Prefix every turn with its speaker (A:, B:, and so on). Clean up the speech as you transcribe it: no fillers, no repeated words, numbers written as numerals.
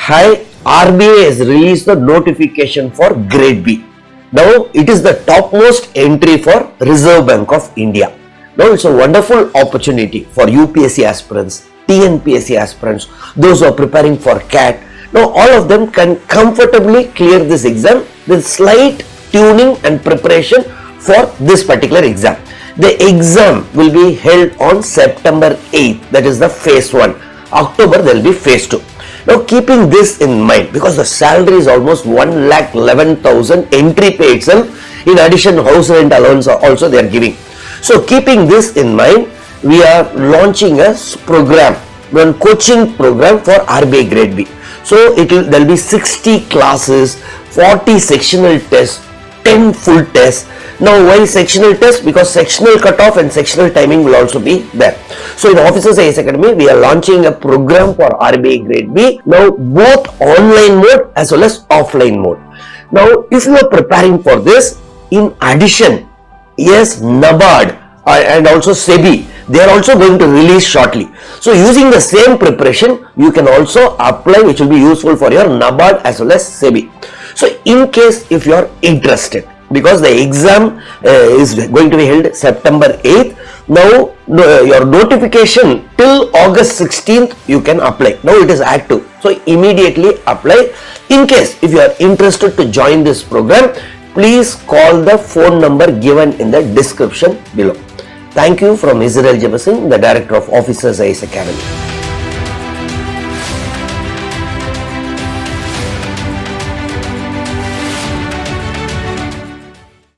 A: Hi, RBI has released the notification for Grade B. Now it is the topmost entry for Reserve Bank of India. Now it's a wonderful opportunity for UPSC aspirants, TNPSC aspirants, those who are preparing for CAT. Now all of them can comfortably clear this exam with slight tuning and preparation for this particular exam. The exam will be held on September 8th, that is the phase 1. October there will be phase 2. Now keeping this in mind, because the salary is almost 1,11,000 entry pay itself, in addition house rent allowance also they are giving. So keeping this in mind, we are launching a program, one coaching program for RBI Grade B. So there will be 60 classes, 40 sectional tests, 10 full tests. Now why sectional test? Because sectional cutoff and sectional timing will also be there. So in Officers IAS Academy, we are launching a program for RBI Grade B. Now both online mode as well as offline mode. Now if you are preparing for this, in addition, yes, NABARD and also SEBI, they are also going to release shortly. So using the same preparation, you can also apply, which will be useful for your NABARD as well as SEBI. So in case if you are interested, because the exam is going to be held September 8th. Now your notification till August 16th you can apply. Now it is active. So immediately apply. In case if you are interested to join this program, please call the phone number given in the description below. Thank you from Jebasingh, the Director of Officers IAS Academy.